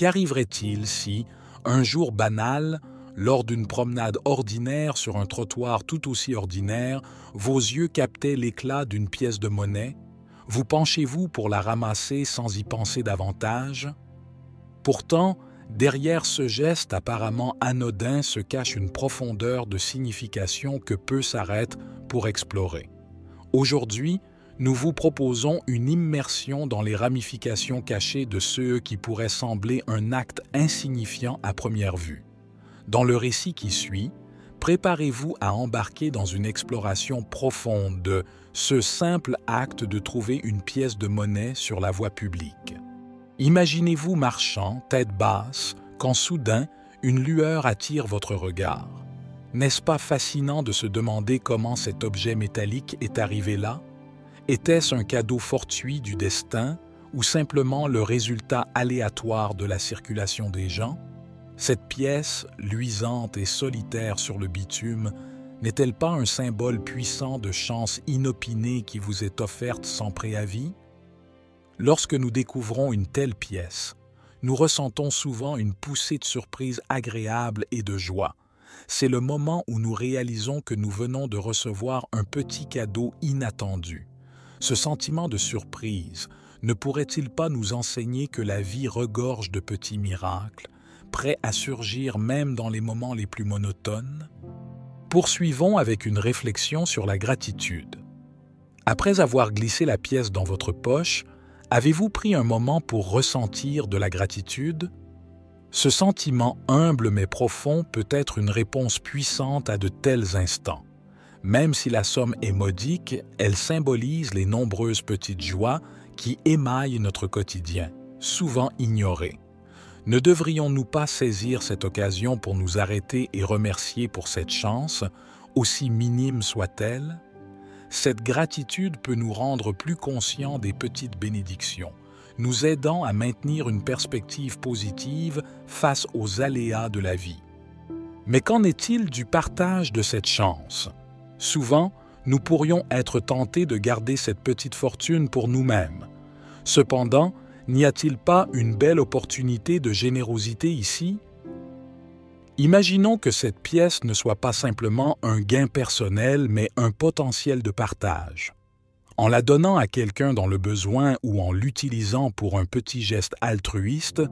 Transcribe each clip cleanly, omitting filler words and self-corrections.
Qu'arriverait-il si, un jour banal, lors d'une promenade ordinaire sur un trottoir tout aussi ordinaire, vos yeux captaient l'éclat d'une pièce de monnaie? Vous penchez-vous pour la ramasser sans y penser davantage? Pourtant, derrière ce geste apparemment anodin se cache une profondeur de signification que peu s'arrêtent pour explorer. Aujourd'hui, nous vous proposons une immersion dans les ramifications cachées de ce qui pourrait sembler un acte insignifiant à première vue. Dans le récit qui suit, préparez-vous à embarquer dans une exploration profonde de ce simple acte de trouver une pièce de monnaie sur la voie publique. Imaginez-vous marchant, tête basse, quand soudain, une lueur attire votre regard. N'est-ce pas fascinant de se demander comment cet objet métallique est arrivé là? Était-ce un cadeau fortuit du destin ou simplement le résultat aléatoire de la circulation des gens? Cette pièce, luisante et solitaire sur le bitume, n'est-elle pas un symbole puissant de chance inopinée qui vous est offerte sans préavis? Lorsque nous découvrons une telle pièce, nous ressentons souvent une poussée de surprise agréable et de joie. C'est le moment où nous réalisons que nous venons de recevoir un petit cadeau inattendu. Ce sentiment de surprise ne pourrait-il pas nous enseigner que la vie regorge de petits miracles, prêts à surgir même dans les moments les plus monotones? Poursuivons avec une réflexion sur la gratitude. Après avoir glissé la pièce dans votre poche, avez-vous pris un moment pour ressentir de la gratitude? Ce sentiment humble mais profond peut être une réponse puissante à de tels instants. Même si la somme est modique, elle symbolise les nombreuses petites joies qui émaillent notre quotidien, souvent ignorées. Ne devrions-nous pas saisir cette occasion pour nous arrêter et remercier pour cette chance, aussi minime soit-elle? Cette gratitude peut nous rendre plus conscients des petites bénédictions, nous aidant à maintenir une perspective positive face aux aléas de la vie. Mais qu'en est-il du partage de cette chance? Souvent, nous pourrions être tentés de garder cette petite fortune pour nous-mêmes. Cependant, n'y a-t-il pas une belle opportunité de générosité ici? Imaginons que cette pièce ne soit pas simplement un gain personnel, mais un potentiel de partage. En la donnant à quelqu'un dans le besoin ou en l'utilisant pour un petit geste altruiste,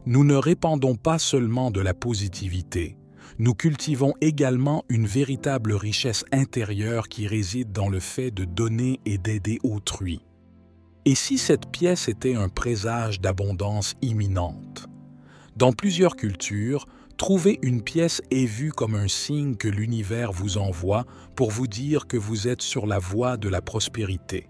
nous ne répandons pas seulement de la positivité. Nous cultivons également une véritable richesse intérieure qui réside dans le fait de donner et d'aider autrui. Et si cette pièce était un présage d'abondance imminente? Dans plusieurs cultures, trouver une pièce est vu comme un signe que l'univers vous envoie pour vous dire que vous êtes sur la voie de la prospérité.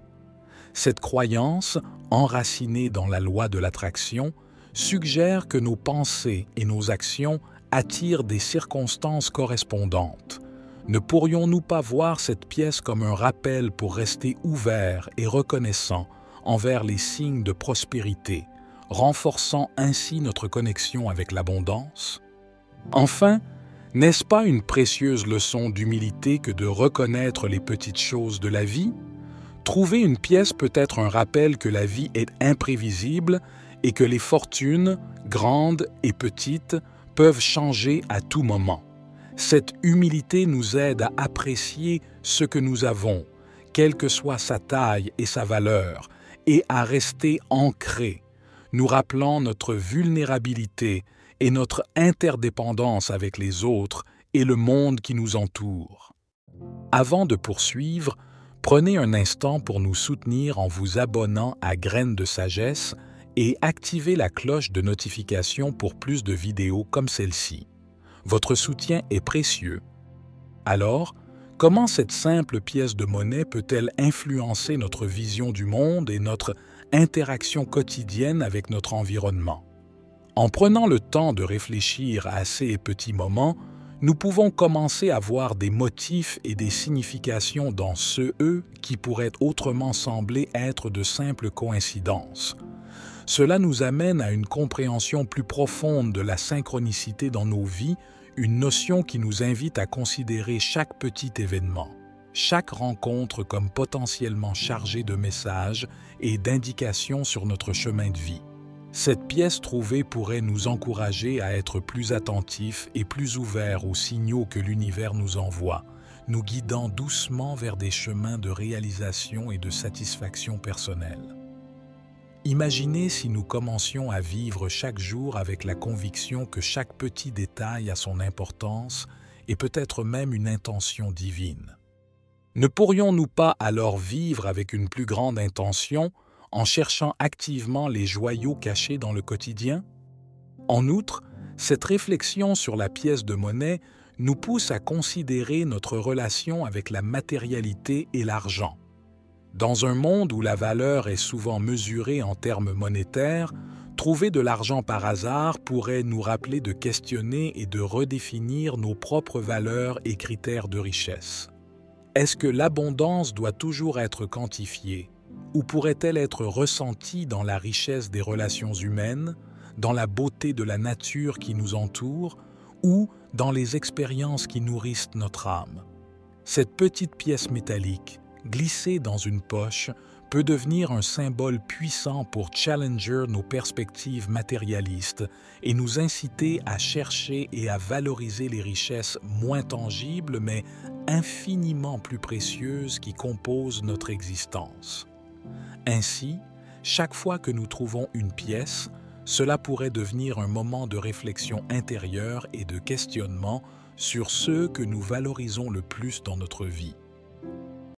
Cette croyance, enracinée dans la loi de l'attraction, suggère que nos pensées et nos actions attirent des circonstances correspondantes. Ne pourrions-nous pas voir cette pièce comme un rappel pour rester ouverts et reconnaissants envers les signes de prospérité, renforçant ainsi notre connexion avec l'abondance? Enfin, n'est-ce pas une précieuse leçon d'humilité que de reconnaître les petites choses de la vie? Trouver une pièce peut être un rappel que la vie est imprévisible et que les fortunes, grandes et petites, peuvent changer à tout moment. Cette humilité nous aide à apprécier ce que nous avons, quelle que soit sa taille et sa valeur, et à rester ancrés, nous rappelant notre vulnérabilité et notre interdépendance avec les autres et le monde qui nous entoure. Avant de poursuivre, prenez un instant pour nous soutenir en vous abonnant à Graines de Sagesse et activez la cloche de notification pour plus de vidéos comme celle-ci. Votre soutien est précieux. Alors, comment cette simple pièce de monnaie peut-elle influencer notre vision du monde et notre interaction quotidienne avec notre environnement? En prenant le temps de réfléchir à ces petits moments, nous pouvons commencer à voir des motifs et des significations dans ceux qui pourraient autrement sembler être de simples coïncidences. Cela nous amène à une compréhension plus profonde de la synchronicité dans nos vies, une notion qui nous invite à considérer chaque petit événement, chaque rencontre comme potentiellement chargée de messages et d'indications sur notre chemin de vie. Cette pièce trouvée pourrait nous encourager à être plus attentifs et plus ouverts aux signaux que l'univers nous envoie, nous guidant doucement vers des chemins de réalisation et de satisfaction personnelle. Imaginez si nous commencions à vivre chaque jour avec la conviction que chaque petit détail a son importance et peut-être même une intention divine. Ne pourrions-nous pas alors vivre avec une plus grande intention en cherchant activement les joyaux cachés dans le quotidien? En outre, cette réflexion sur la pièce de monnaie nous pousse à considérer notre relation avec la matérialité et l'argent. Dans un monde où la valeur est souvent mesurée en termes monétaires, trouver de l'argent par hasard pourrait nous rappeler de questionner et de redéfinir nos propres valeurs et critères de richesse. Est-ce que l'abondance doit toujours être quantifiée, ou pourrait-elle être ressentie dans la richesse des relations humaines, dans la beauté de la nature qui nous entoure, ou dans les expériences qui nourrissent notre âme? Cette petite pièce métallique, glissée dans une poche, peut devenir un symbole puissant pour challenger nos perspectives matérialistes et nous inciter à chercher et à valoriser les richesses moins tangibles mais infiniment plus précieuses qui composent notre existence. Ainsi, chaque fois que nous trouvons une pièce, cela pourrait devenir un moment de réflexion intérieure et de questionnement sur ce que nous valorisons le plus dans notre vie.